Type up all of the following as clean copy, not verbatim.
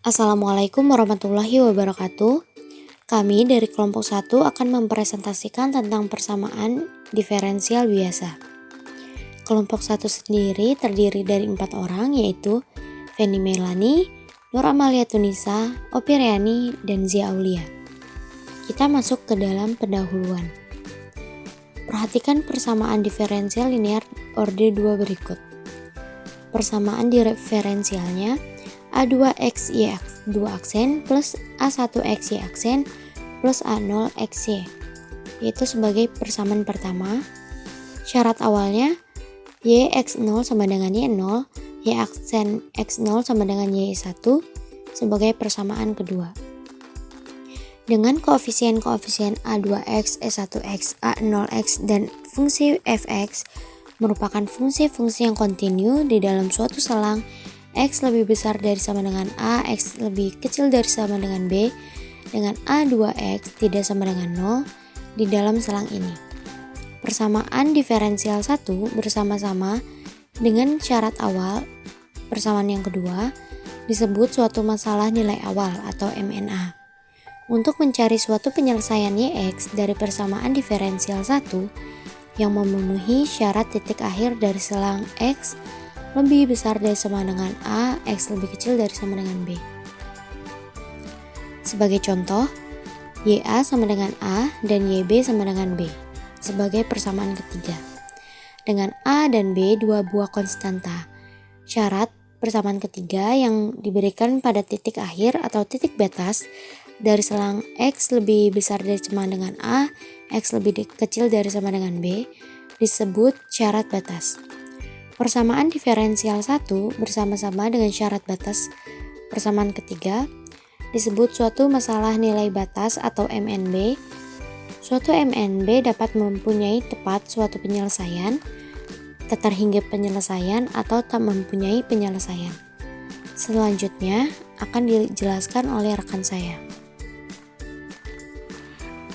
Assalamualaikum warahmatullahi wabarakatuh. Kami dari kelompok 1 akan mempresentasikan tentang persamaan diferensial biasa. Kelompok 1 sendiri terdiri dari 4 orang, yaitu Feni Melani, Nur Amalia Tunisa, Opi Reani, dan Zia Aulia. Kita masuk ke dalam pendahuluan. Perhatikan persamaan diferensial linear orde 2 berikut. Persamaan diferensialnya A2x y2 aksen plus A1x y aksen plus A0x y, yaitu sebagai persamaan pertama. Syarat awalnya y x0 sama dengan y0, y aksen x0 sama dengan y1 sebagai persamaan kedua. Dengan koefisien-koefisien A2x, E1x, A0x, dan fungsi fx merupakan fungsi-fungsi yang kontinu di dalam suatu selang x lebih besar dari sama dengan a, x lebih kecil dari sama dengan b, dengan a2x tidak sama dengan 0 di dalam selang ini. Persamaan diferensial 1 bersama-sama dengan syarat awal persamaan yang kedua disebut suatu masalah nilai awal atau MNA. Untuk mencari suatu penyelesaian Yx dari persamaan diferensial 1 yang memenuhi syarat titik akhir dari selang x lebih besar dari sama dengan A, X lebih kecil dari sama dengan B. Sebagai contoh, YA sama dengan A dan YB sama dengan B sebagai persamaan ketiga. Dengan A dan B dua buah konstanta. Syarat persamaan ketiga yang diberikan pada titik akhir atau titik batas dari selang X lebih besar dari sama dengan A, X lebih kecil dari sama dengan B disebut syarat batas. Persamaan diferensial 1 bersama-sama dengan syarat batas persamaan ketiga disebut suatu masalah nilai batas atau MNB. Suatu MNB dapat mempunyai tepat suatu penyelesaian, keterhingga penyelesaian, atau tak mempunyai penyelesaian. Selanjutnya akan dijelaskan oleh rekan saya.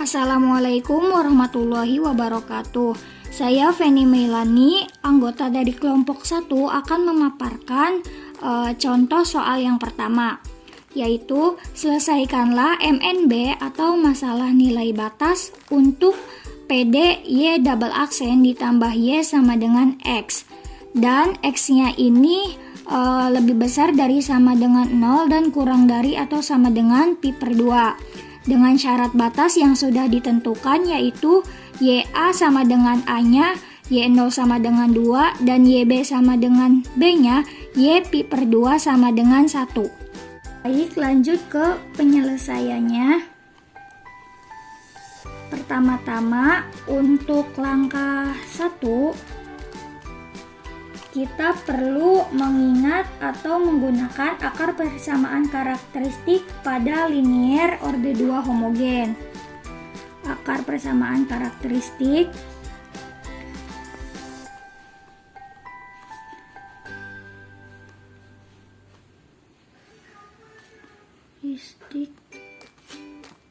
Assalamualaikum warahmatullahi wabarakatuh. Saya Feni Melani, anggota dari kelompok 1 akan memaparkan contoh soal yang pertama, yaitu selesaikanlah MNB atau masalah nilai batas untuk PD Y double aksen ditambah Y sama dengan X, dan X-nya ini lebih besar dari sama dengan 0 dan kurang dari atau sama dengan pi per 2 dengan syarat batas yang sudah ditentukan, yaitu YA sama dengan A-nya, Y0 sama dengan 2, dan YB sama dengan B-nya, Y pi per 2 sama dengan 1. Baik, lanjut ke penyelesaiannya. Pertama-tama, untuk langkah 1, kita perlu mengingat atau menggunakan akar persamaan karakteristik pada linier orde 2 homogen. Akar persamaan karakteristik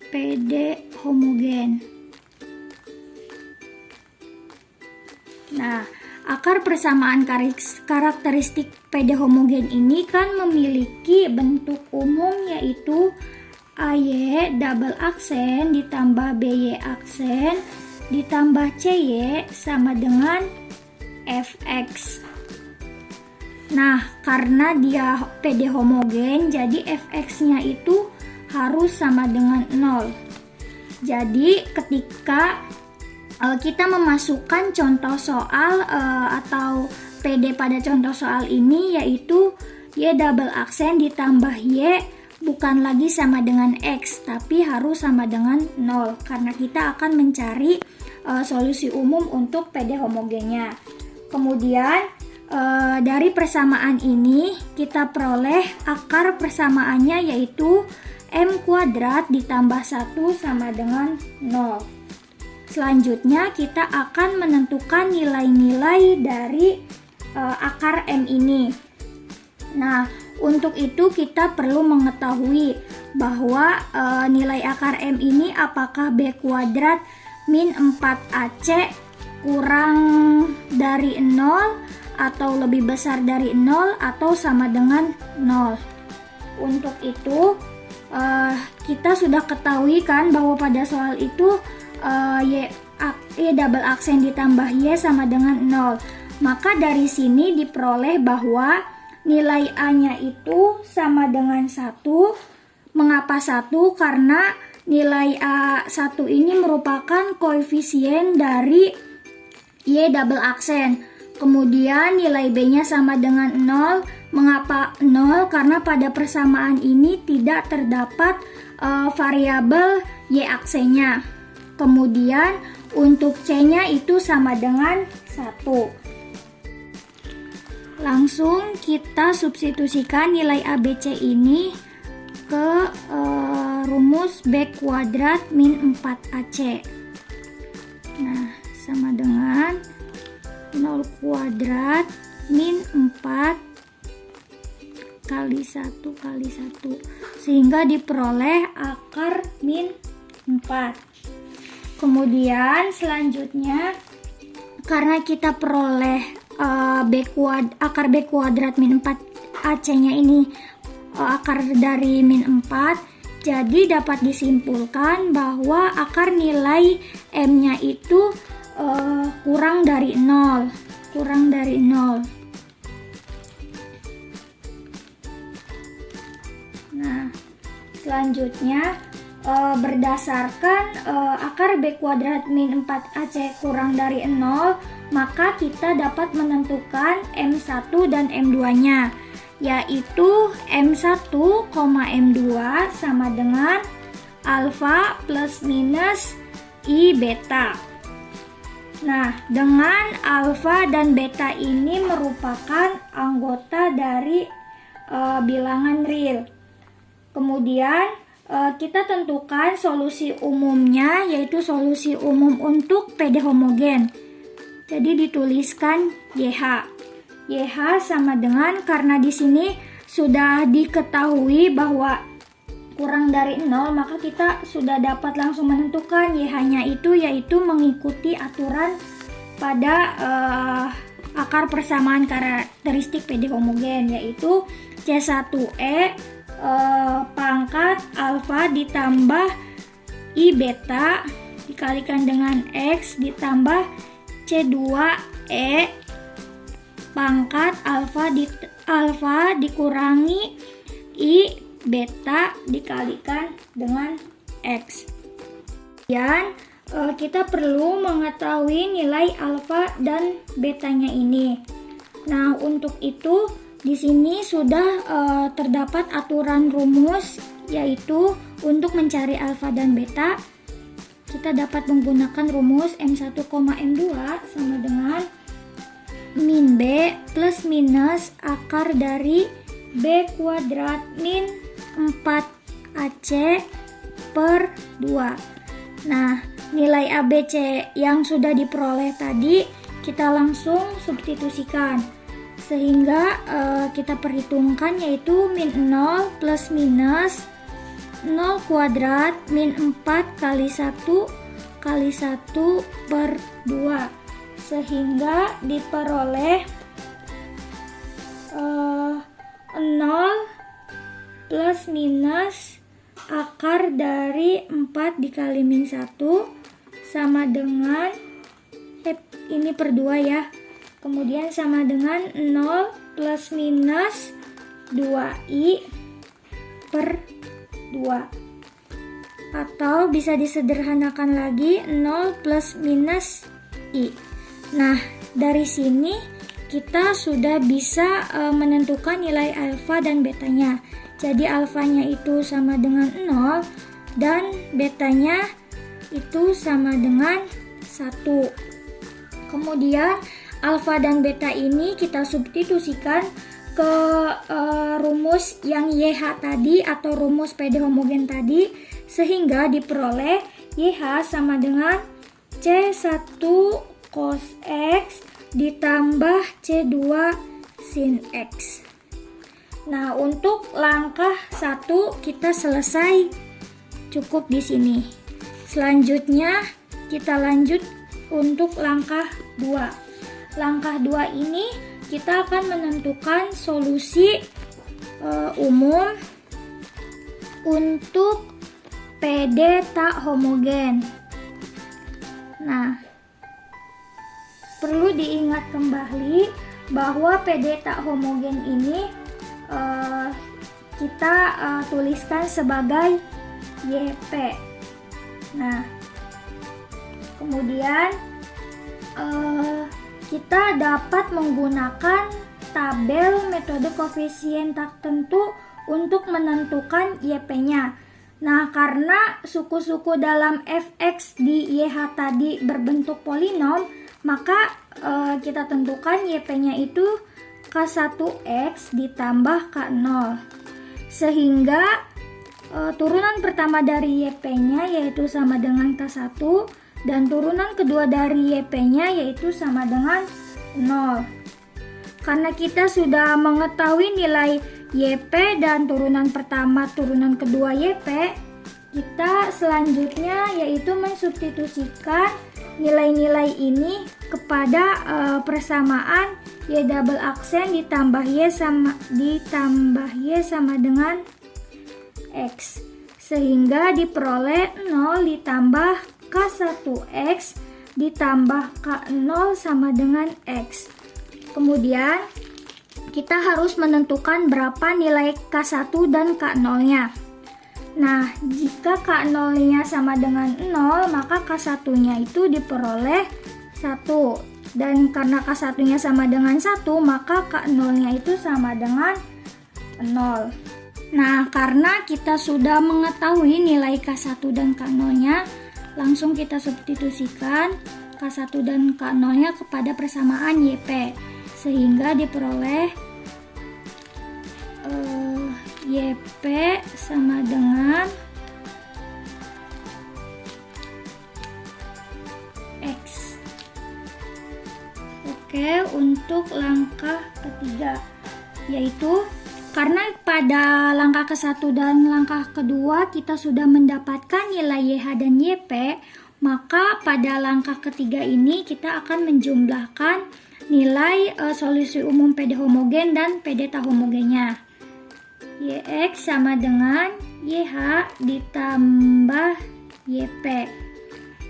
PD homogen. Nah, akar persamaan karakteristik PD homogen ini kan memiliki bentuk umum, yaitu AY double aksen ditambah BY aksen ditambah CY sama dengan Fx. Nah, karena dia PD homogen, jadi Fx-nya itu harus sama dengan 0. Jadi ketika kita memasukkan contoh soal atau PD pada contoh soal ini, yaitu Y double aksen ditambah Y bukan lagi sama dengan X, tapi harus sama dengan 0, karena kita akan mencari solusi umum untuk PD homogennya. Kemudian dari persamaan ini kita peroleh akar persamaannya, yaitu M kuadrat ditambah 1 sama dengan 0. Selanjutnya kita akan menentukan nilai-nilai dari akar M ini. Nah, untuk itu kita perlu mengetahui bahwa nilai akar M ini apakah B kuadrat min 4AC kurang dari 0 atau lebih besar dari 0 atau sama dengan 0. Untuk itu kita sudah ketahui kan bahwa pada soal itu y double aksen ditambah y sama dengan 0. Maka dari sini diperoleh bahwa nilai A-nya itu sama dengan 1. Mengapa 1? Karena nilai A1 ini merupakan koefisien dari y double aksen. Kemudian nilai B-nya sama dengan 0. Mengapa 0? Karena pada persamaan ini tidak terdapat variabel y aksennya. Kemudian untuk C-nya itu sama dengan 1. Langsung kita substitusikan nilai ABC ini ke rumus B kuadrat min 4AC. Nah, sama dengan 0 kuadrat min 4 kali 1 kali 1, sehingga diperoleh akar min 4. Kemudian selanjutnya, karena kita peroleh akar B kuadrat min 4 AC-nya ini akar dari min 4, jadi dapat disimpulkan bahwa akar nilai M-nya itu kurang dari 0. Nah, selanjutnya berdasarkan akar B kuadrat min 4AC kurang dari 0, maka kita dapat menentukan M1 dan M2-nya, yaitu M1, M2 sama dengan alfa plus minus I beta. Nah, dengan alfa dan beta ini merupakan anggota dari bilangan real. Kemudian kita tentukan solusi umumnya, yaitu solusi umum untuk PD homogen. Jadi dituliskan YH. YH sama dengan, karena di sini sudah diketahui bahwa kurang dari 0, maka kita sudah dapat langsung menentukan YH-nya itu, yaitu mengikuti aturan pada akar persamaan karakteristik PD homogen, yaitu C1E pangkat alfa ditambah I beta dikalikan dengan X ditambah C2E pangkat alfa dikurangi I beta dikalikan dengan X. Kemudian kita perlu mengetahui nilai alfa dan betanya ini. Nah, untuk itu di sini sudah terdapat aturan rumus, yaitu untuk mencari alfa dan beta kita dapat menggunakan rumus M1, M2 sama dengan min B plus minus akar dari B kuadrat min 4AC per 2. Nah, nilai ABC yang sudah diperoleh tadi kita langsung substitusikan, sehingga kita perhitungkan, yaitu min 0 plus minus 0 kuadrat min 4 kali 1 kali 1 per 2, sehingga diperoleh 0 plus minus akar dari 4 dikali min 1 sama dengan ini per 2 ya. Kemudian sama dengan 0 plus minus 2i per 2. Atau bisa disederhanakan lagi 0 plus minus i. Nah, dari sini kita sudah bisa menentukan nilai alfa dan betanya. Jadi alfanya itu sama dengan 0 dan betanya itu sama dengan 1. Kemudian alfa dan beta ini kita substitusikan ke rumus yang YH tadi atau rumus PD homogen tadi, sehingga diperoleh YH sama dengan C1 cos X ditambah C2 sin X. Nah, untuk langkah 1 kita selesai cukup di sini. Selanjutnya kita lanjut untuk langkah 2. Langkah 2 ini kita akan menentukan solusi umum untuk PD tak homogen. Nah, perlu diingat kembali bahwa PD tak homogen ini kita tuliskan sebagai YP. Nah, kemudian kita dapat menggunakan tabel metode koefisien tak tentu untuk menentukan YP-nya. Nah, karena suku-suku dalam fx di YH tadi berbentuk polinom, maka kita tentukan YP-nya itu K1X ditambah K0. Sehingga turunan pertama dari YP-nya yaitu sama dengan K1 dan turunan kedua dari YP-nya yaitu sama dengan 0. Karena kita sudah mengetahui nilai YP dan turunan pertama, turunan kedua YP, kita selanjutnya yaitu mensubstitusikan nilai-nilai ini kepada persamaan Y double aksen ditambah Y sama dengan X, sehingga diperoleh 0 ditambah K1X ditambah K0 sama dengan X. Kemudian kita harus menentukan berapa nilai K1 dan K0-nya. Nah, jika K0-nya sama dengan 0, maka K1-nya itu diperoleh 1. Dan karena K1-nya sama dengan 1, maka K0-nya itu sama dengan 0. Nah, karena kita sudah mengetahui nilai K1 dan K0-nya, langsung kita substitusikan K1 dan K0-nya kepada persamaan YP, sehingga diperoleh YP sama dengan X. Oke, untuk langkah ketiga, yaitu karena pada langkah ke-1 dan langkah kedua kita sudah mendapatkan nilai YH dan YP, maka pada langkah ketiga ini kita akan menjumlahkan nilai solusi umum PD homogen dan PD tak homogennya. YX sama dengan YH ditambah YP.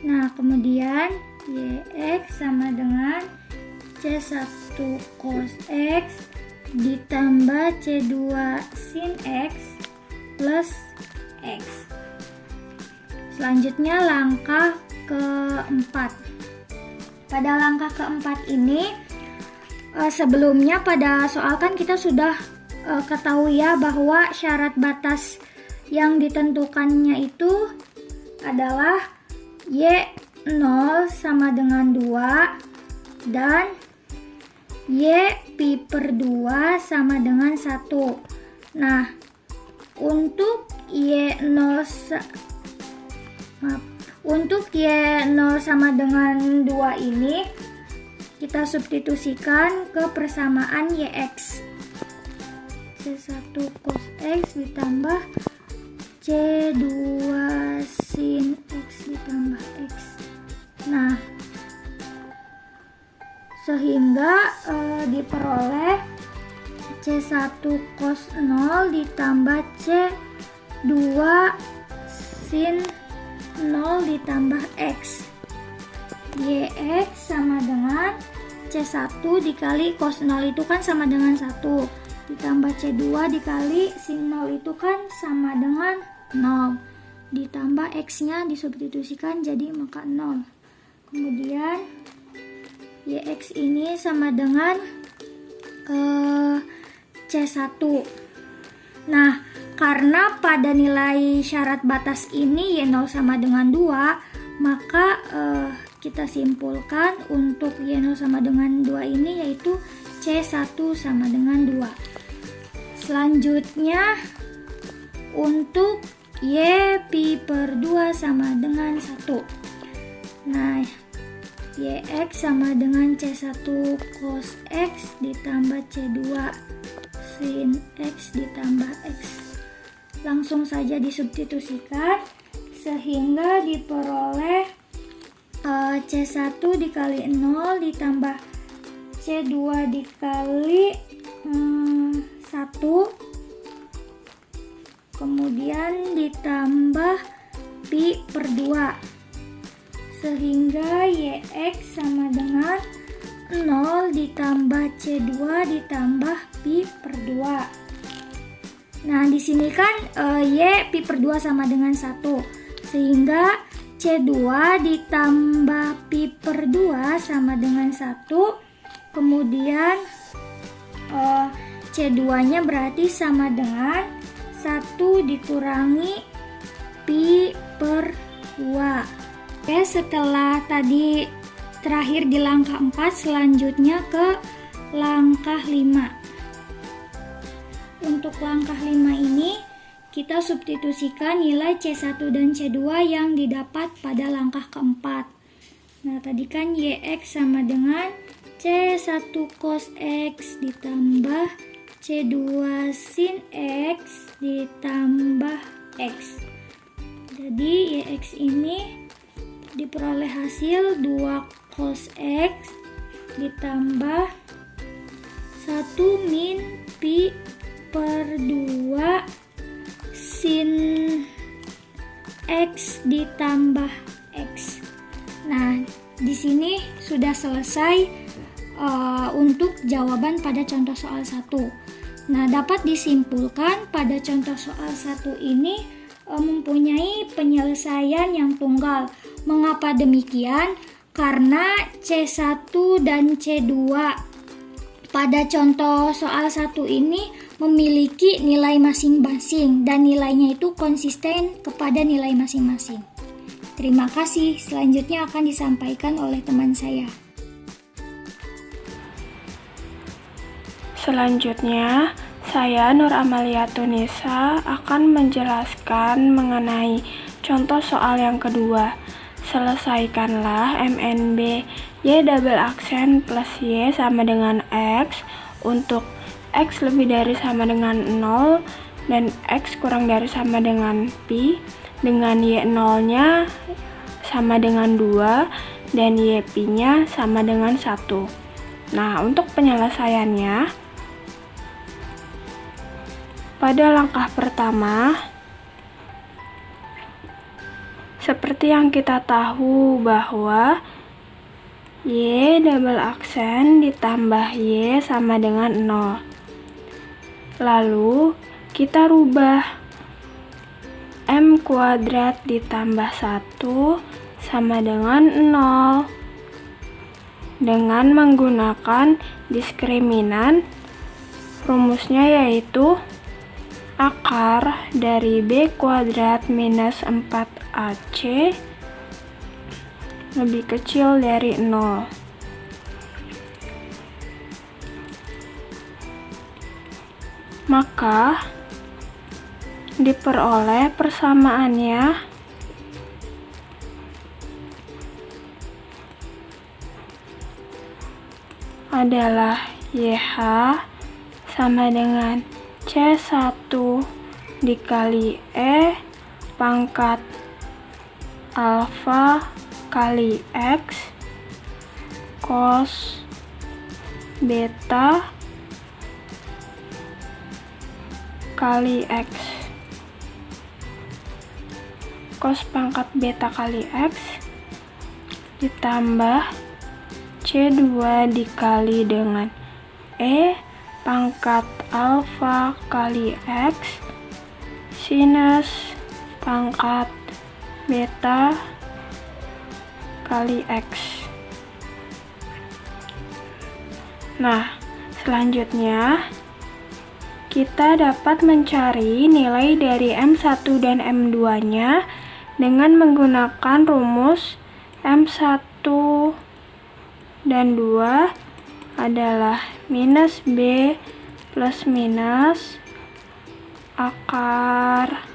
Nah, kemudian YX sama dengan C1 cos X ditambah C2 sin X plus X. Selanjutnya langkah keempat. Pada langkah keempat ini, sebelumnya pada soal kan kita sudah ketahui ya bahwa syarat batas yang ditentukannya itu adalah Y0 sama dengan 2 dan Y pi per 2 sama dengan 1. Nah, untuk Y0 sama dengan 2 ini kita substitusikan ke persamaan YX. C1 cos X ditambah C2 sin X ditambah X. Nah, sehingga diperoleh C1 cos 0 ditambah C2 sin 0 ditambah X. YX sama dengan C1 dikali cos 0 itu kan sama dengan 1, ditambah C2 dikali sin 0 itu kan sama dengan 0, ditambah X nya disubstitusikan jadi maka 0. Kemudian YX ini sama dengan C1. Nah, karena pada nilai syarat batas ini Y0 sama dengan 2, maka kita simpulkan untuk Y0 sama dengan 2 ini yaitu C1 sama dengan 2. Selanjutnya untuk Y pi per 2 sama dengan 1. Nah, YX sama dengan C1 cos X ditambah C2 sin X ditambah X. Langsung saja disubstitusikan sehingga diperoleh C1 dikali 0 ditambah C2 dikali 1, kemudian ditambah pi per 2, sehingga YX sama dengan 0 ditambah C2 ditambah pi per 2. Nah, di sini kan Y pi per 2 sama dengan 1, sehingga C2 ditambah pi per 2 sama dengan 1, kemudian C2-nya berarti sama dengan 1 dikurangi pi per 2. Oke, setelah tadi terakhir di langkah 4, selanjutnya ke langkah 5. Untuk langkah 5 ini, kita substitusikan nilai C1 dan C2 yang didapat pada langkah keempat. Nah, tadi kan YX sama dengan C1 cos X ditambah C2 sin X ditambah X. Jadi YX ini diperoleh hasil 2 cos X ditambah 1 min pi per 2 sin X ditambah X. Nah, di sini sudah selesai untuk jawaban pada contoh soal 1. Nah, dapat disimpulkan pada contoh soal 1 ini mempunyai penyelesaian yang tunggal. Mengapa demikian? Karena C1 dan C2 pada contoh soal 1 ini memiliki nilai masing-masing dan nilainya itu konsisten kepada nilai masing-masing. Terima kasih. Selanjutnya akan disampaikan oleh teman saya. Selanjutnya, saya Nur Amalia Tunisa akan menjelaskan mengenai contoh soal yang kedua. Selesaikanlah MNB Y double aksen plus Y sama dengan X untuk X lebih dari sama dengan 0 dan X kurang dari sama dengan pi dengan Y0 nya sama dengan 2 dan YP nya sama dengan 1. Nah, untuk penyelesaiannya, pada langkah pertama, seperti yang kita tahu bahwa Y double aksen ditambah Y sama dengan 0. Lalu kita rubah M kuadrat ditambah 1 sama dengan 0 dengan menggunakan diskriminan. Rumusnya yaitu akar dari B kuadrat minus 4AC lebih kecil dari 0. Maka diperoleh persamaannya adalah YH sama dengan C1 dikali E pangkat alfa kali X cos beta kali X. Cos pangkat beta kali X ditambah C2 dikali dengan E pangkat alfa kali X sinus pangkat beta kali X. Nah, selanjutnya kita dapat mencari nilai dari M1 dan M2 nya dengan menggunakan rumus M1 dan 2 adalah minus B plus minus akar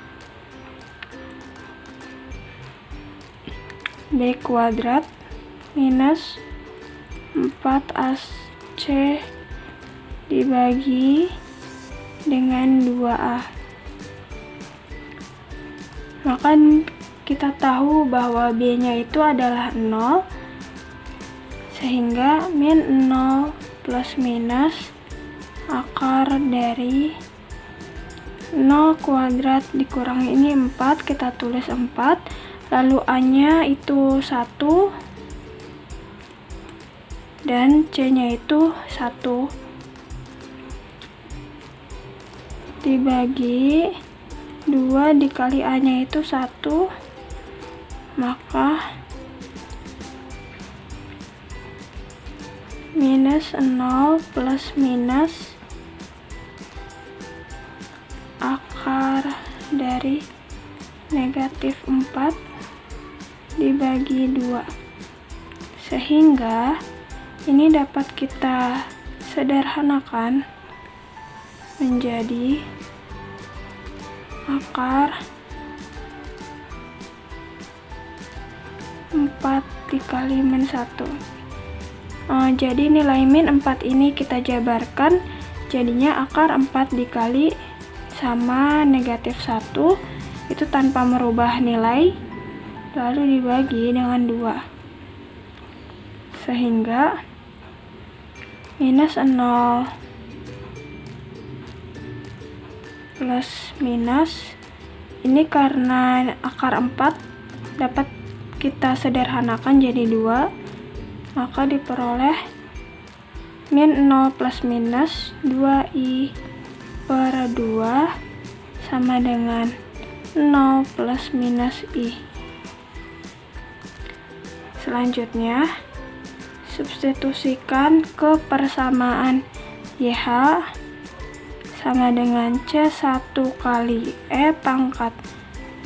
B kuadrat minus 4AC dibagi dengan 2A. Maka kita tahu bahwa B-nya itu adalah 0, sehingga min 0 plus minus akar dari 0 kuadrat dikurangi ini 4, kita tulis 4, lalu A-nya itu 1 dan C-nya itu 1 dibagi 2 dikali A-nya itu 1, maka minus 0 plus minus akar dari negatif 4 dibagi 2, sehingga ini dapat kita sederhanakan menjadi akar 4 dikali min 1. Jadi nilai min 4 ini kita jabarkan, jadinya akar 4 dikali sama negatif 1 itu tanpa merubah nilai, lalu dibagi dengan 2, sehingga minus 0 plus minus ini karena akar 4 dapat kita sederhanakan jadi 2, maka diperoleh min 0 plus minus 2i per 2 sama dengan 0 plus minus i. Selanjutnya, substitusikan ke persamaan YH sama dengan C1 kali E pangkat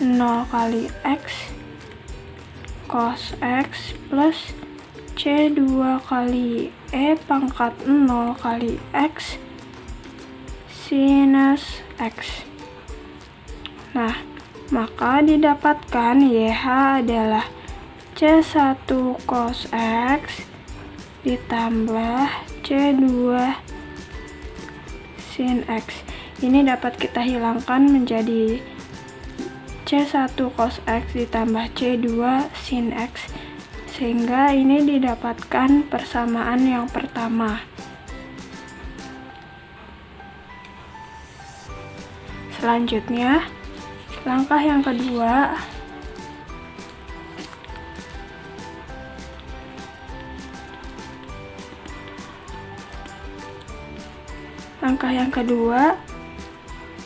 0 kali X cos X plus C2 kali E pangkat 0 kali X sinus X. Nah, maka didapatkan YH adalah C1 cos X ditambah C2 sin X. Ini dapat kita hilangkan menjadi C1 cos X ditambah C2 sin X, sehingga ini didapatkan persamaan yang pertama. Selanjutnya, langkah yang kedua,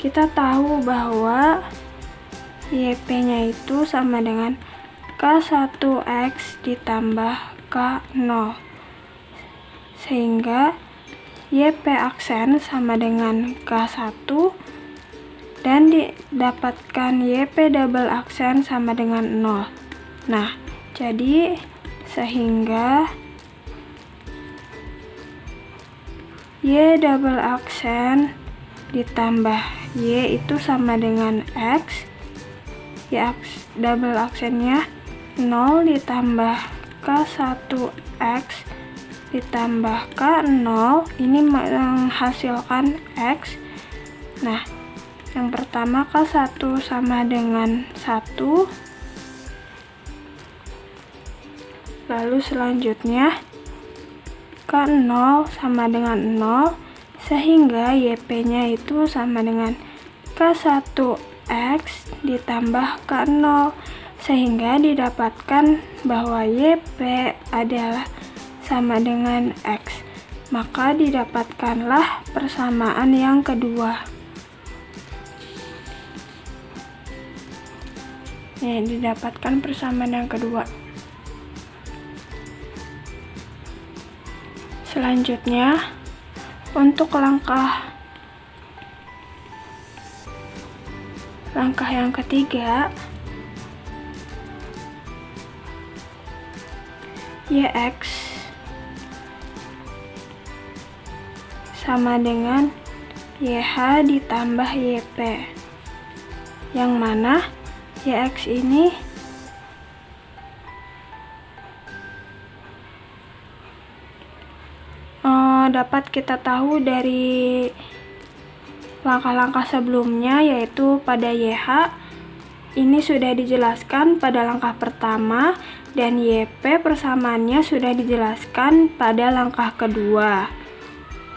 kita tahu bahwa YP-nya itu sama dengan K1X ditambah K0, sehingga YP aksen sama dengan K1 dan didapatkan YP double aksen sama dengan 0. Nah, jadi sehingga Y double aksen ditambah Y itu sama dengan X, Y double aksennya 0 ditambah K1X ditambah K0, ini menghasilkan X. Nah, yang pertama K1 sama dengan 1, lalu selanjutnya K0 sama dengan 0, sehingga YP-nya itu sama dengan K1X ditambah K0, sehingga didapatkan bahwa YP adalah sama dengan X. Maka didapatkanlah persamaan yang kedua. Didapatkan persamaan yang kedua. Selanjutnya, untuk langkah yang ketiga, YX sama dengan YH ditambah YP, yang mana YX ini dapat kita tahu dari langkah-langkah sebelumnya, yaitu pada YH ini sudah dijelaskan pada langkah pertama dan YP persamaannya sudah dijelaskan pada langkah kedua,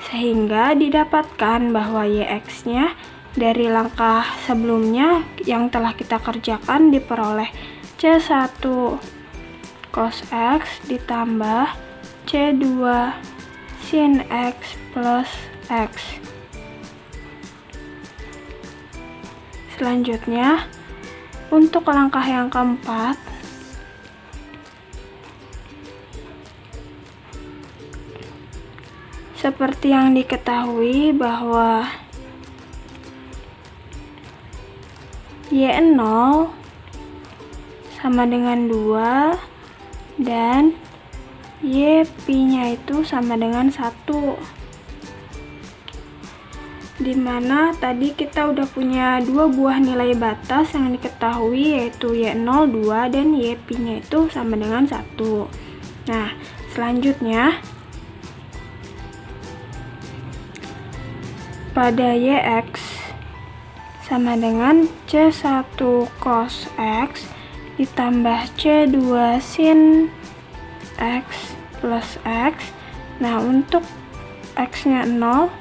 sehingga didapatkan bahwa YX-nya dari langkah sebelumnya yang telah kita kerjakan diperoleh C1 cos X ditambah C2 sin X plus X. Selanjutnya, untuk langkah yang keempat, seperti yang diketahui bahwa Y0 sama dengan 2 dan YP-nya itu sama dengan 1. Dimana tadi kita udah punya dua buah nilai batas yang diketahui, yaitu Y0 2 dan YP-nya itu sama dengan 1. Nah, selanjutnya pada YX sama dengan C1 cos X ditambah C2 sin X plus X. Nah, untuk X-nya 0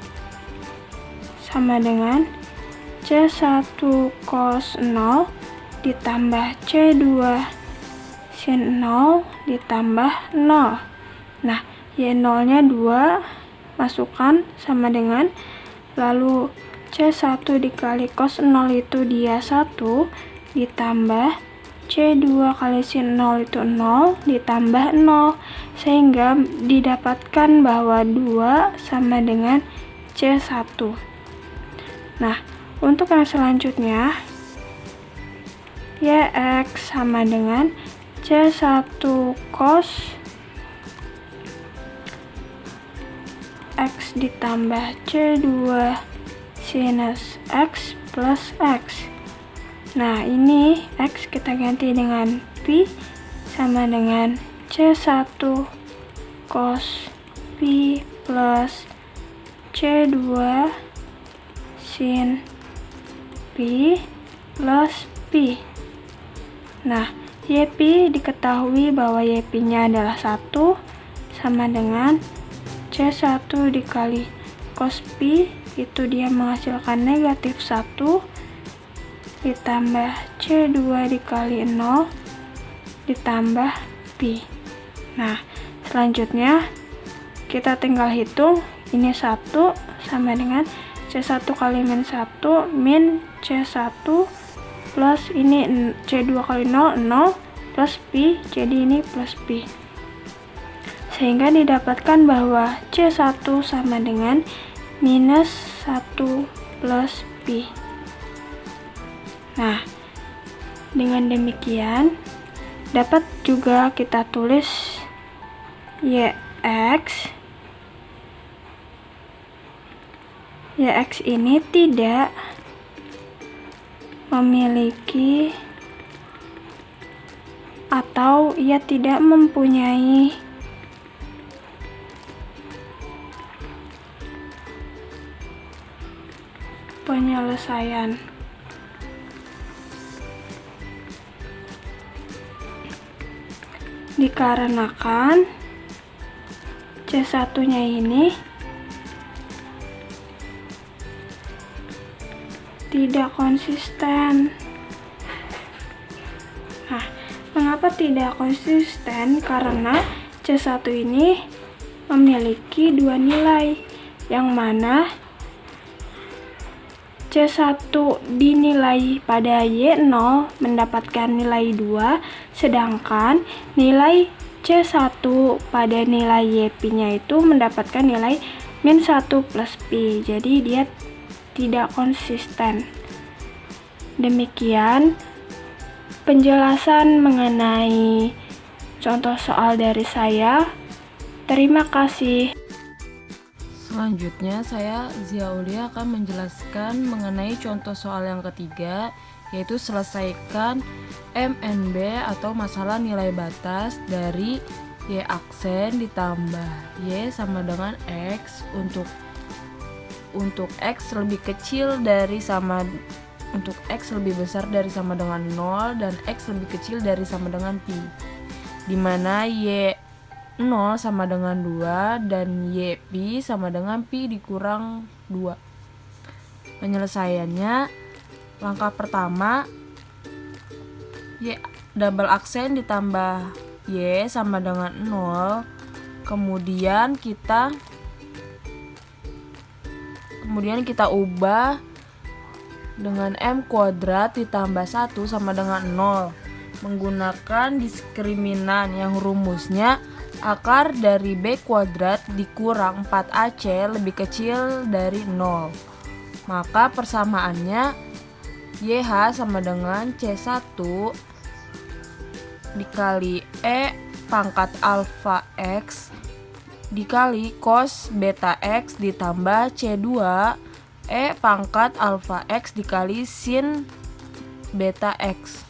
sama dengan C1 cos 0 ditambah C2 sin 0 ditambah 0. Nah, Y0 nya 2 masukkan sama dengan, lalu C1 dikali cos 0 itu dia 1 ditambah C2 kali sin 0 itu 0 ditambah 0, sehingga didapatkan bahwa 2 sama dengan C1. Nah, untuk yang selanjutnya, YX sama dengan C1 cos X ditambah C2 sinus X plus X. Nah, ini X kita ganti dengan Pi sama dengan C1 cos Pi plus C2 sin Pi plus Pi. Nah, YP diketahui bahwa YP-nya adalah 1 sama dengan C1 dikali cos Pi, itu dia menghasilkan negatif 1 ditambah C2 dikali 0 ditambah Pi. Nah, selanjutnya kita tinggal hitung, ini 1 sama dengan C1 kali min 1 min C1 plus ini C2 kali 0 plus Pi, jadi ini plus Pi, sehingga didapatkan bahwa C1 sama dengan minus 1 plus Pi. Nah, dengan demikian dapat juga kita tulis YX ini tidak memiliki atau ia tidak mempunyai penyelesaian. Dikarenakan C1-nya ini tidak konsisten. Nah, mengapa tidak konsisten? Karena C1 ini memiliki dua nilai, yang mana C1 dinilai pada Y0 mendapatkan nilai 2, sedangkan nilai C1 pada nilai YP-nya itu mendapatkan nilai min 1 plus Pi. Jadi dia tidak konsisten. Demikian penjelasan mengenai contoh soal dari saya. Terima kasih. Selanjutnya, saya Zia Aulia akan menjelaskan mengenai contoh soal yang ketiga, yaitu selesaikan MNB atau masalah nilai batas dari Y aksen ditambah Y sama dengan X untuk X lebih kecil dari sama untuk X lebih besar dari sama dengan 0 dan X lebih kecil dari sama dengan Pi, dimana Y 0 sama dengan 2 dan YP sama dengan Pi dikurang 2. Penyelesaiannya, langkah pertama, Y double aksen ditambah Y sama dengan 0. Kemudian kita ubah dengan M kuadrat ditambah 1 sama dengan 0 menggunakan diskriminan yang rumusnya akar dari B kuadrat dikurang 4AC lebih kecil dari 0. Maka persamaannya YH sama dengan C1 dikali E pangkat alfa X dikali cos beta X ditambah C2 E pangkat alfa X dikali sin beta X.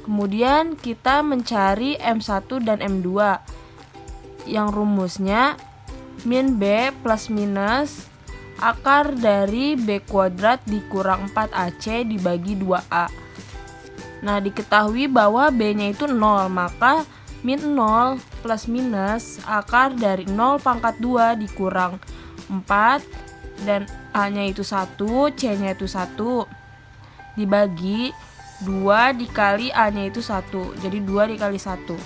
Kemudian kita mencari M1 dan M2 yang rumusnya min B plus minus akar dari B kuadrat dikurang 4AC dibagi 2A. Nah, diketahui bahwa B-nya itu 0, maka min 0 plus minus akar dari 0 pangkat 2 dikurang 4 dan A-nya itu 1, C-nya itu 1 dibagi 2 dikali A-nya itu 1, jadi 2 dikali 1.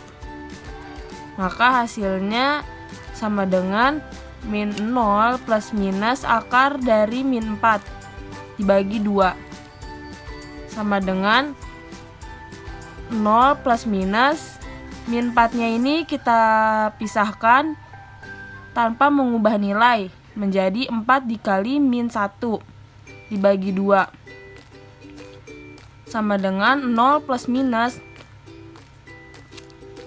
Maka hasilnya sama dengan min 0 plus minus akar dari min 4 dibagi 2 sama dengan 0 plus minus min 4-nya ini kita pisahkan tanpa mengubah nilai menjadi 4 dikali min 1 dibagi 2 sama dengan 0 plus minus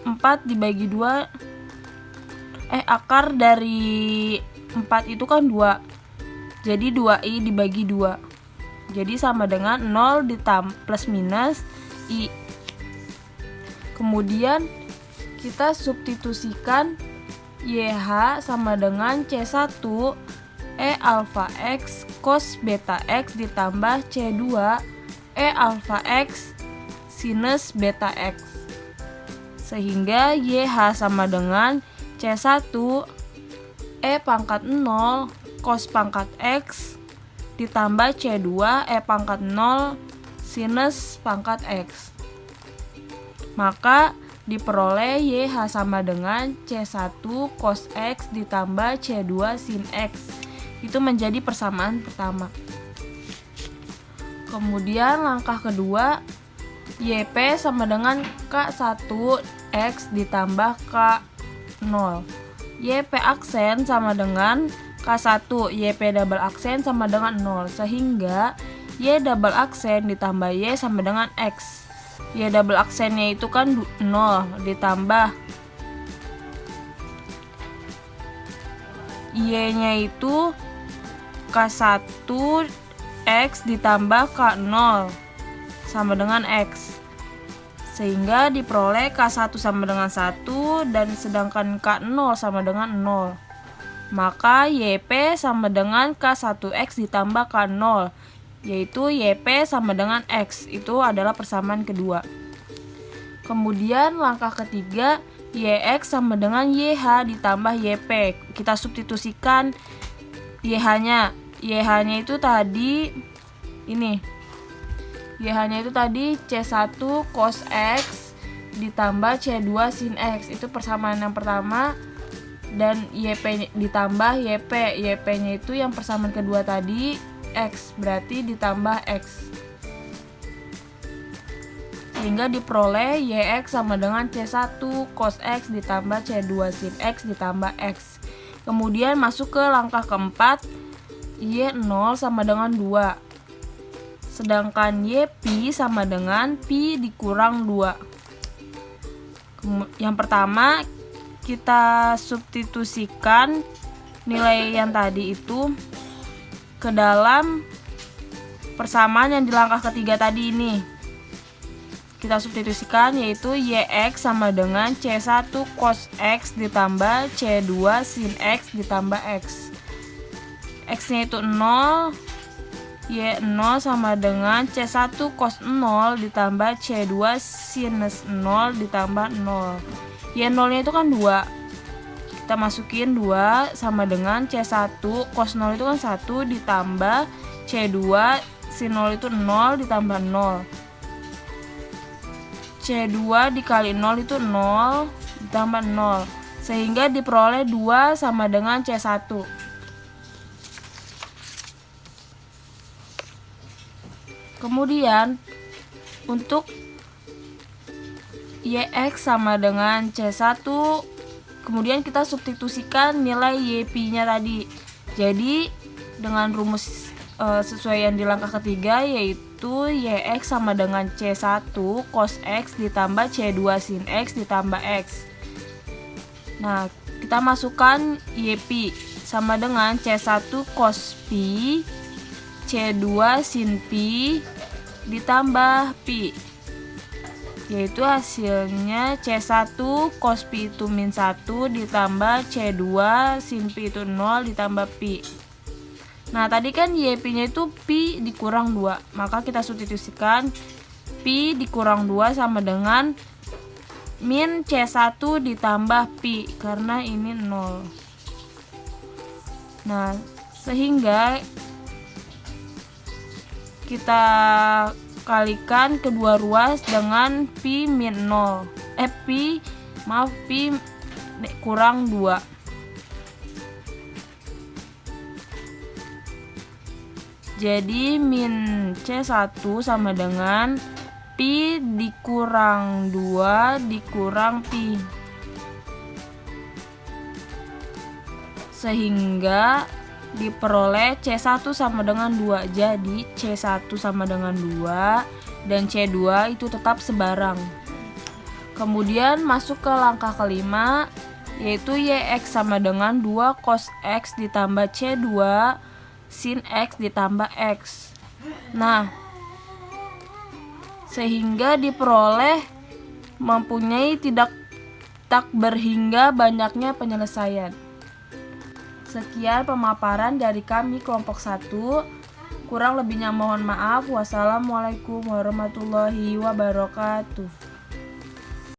4 dibagi 2 akar dari 4 itu kan 2, jadi 2i dibagi 2, jadi sama dengan 0 ditambah plus minus i. Kemudian kita substitusikan YH sama dengan C1 E alfa X cos beta X ditambah C2 E alfa X sinus beta X, sehingga YH sama dengan C1 E pangkat 0 cos pangkat X ditambah C2 E pangkat 0 sinus pangkat X. Maka diperoleh YH sama dengan C1 cos X ditambah C2 sin X. Itu menjadi persamaan pertama. Kemudian langkah kedua, YP sama dengan K1X ditambah K0. YP aksen sama dengan K1, YP double aksen sama dengan 0, sehingga Y double aksen ditambah Y sama dengan X. Y double aksennya itu kan 0 ditambah Y-nya itu K1X ditambah K0 sama dengan X, sehingga diperoleh K1 sama dengan 1 dan sedangkan K0 sama dengan 0. Maka YP sama dengan K1X ditambah K0, yaitu YP sama dengan X. Itu adalah persamaan kedua. Kemudian langkah ketiga, YX sama dengan YH ditambah YP. Kita substitusikan YH-nya. YH-nya itu tadi ini. YH-nya itu tadi C1 cos X ditambah C2 sin X. Itu persamaan yang pertama. Dan YP ditambah YP. YP-nya itu yang persamaan kedua tadi X, berarti ditambah X. Sehingga diperoleh YX sama dengan C1 cos X ditambah C2 sin X ditambah X. Kemudian masuk ke langkah keempat, Y0 sama dengan 2. Sedangkan YP sama dengan Pi dikurang 2. Yang pertama, kita substitusikan nilai yang tadi itu ke dalam persamaan yang di langkah ketiga tadi ini. Kita substitusikan, yaitu YX sama dengan C1 cos X ditambah C2 sin X ditambah X. X-nya itu 0, Y0 sama dengan C1 cos 0 ditambah C2 sinus 0 ditambah 0. Y0-nya itu kan 2. kita masukin 2 sama dengan C1 cos 0 itu kan 1 ditambah C2 sin 0 itu 0 ditambah 0. C2 dikali 0 itu 0 ditambah 0, sehingga diperoleh 2 sama dengan C1. Kemudian untuk YX sama dengan C1, kemudian kita substitusikan nilai YP-nya tadi. Jadi dengan rumus sesuai yang di langkah ketiga, yaitu YX sama dengan C1 cos X ditambah C2 sin X ditambah X. Nah, kita masukkan YP sama dengan C1 cos Pi C2 sin Pi ditambah Pi, yaitu hasilnya C1 cos Pi itu min 1 ditambah C2 sin Pi itu 0 ditambah Pi. Nah, tadi kan YP-nya itu Pi dikurang 2, maka kita substitusikan Pi dikurang 2 sama dengan min C1 ditambah Pi, karena ini 0. Nah, sehingga kita kalikan kedua ruas dengan Pi min 0. Pi kurang 2. Jadi min C1 sama dengan Pi dikurang 2 dikurang Pi. Sehingga diperoleh C1 sama dengan 2. Jadi C1 sama dengan 2 dan C2 itu tetap sebarang. Kemudian masuk ke langkah kelima, yaitu YX sama dengan 2 cos X ditambah C2 sin X ditambah X. Nah, sehingga diperoleh mempunyai tak berhingga banyaknya penyelesaian. Sekian pemaparan dari kami kelompok 1. Kurang lebihnya mohon maaf. Wassalamualaikum warahmatullahi wabarakatuh.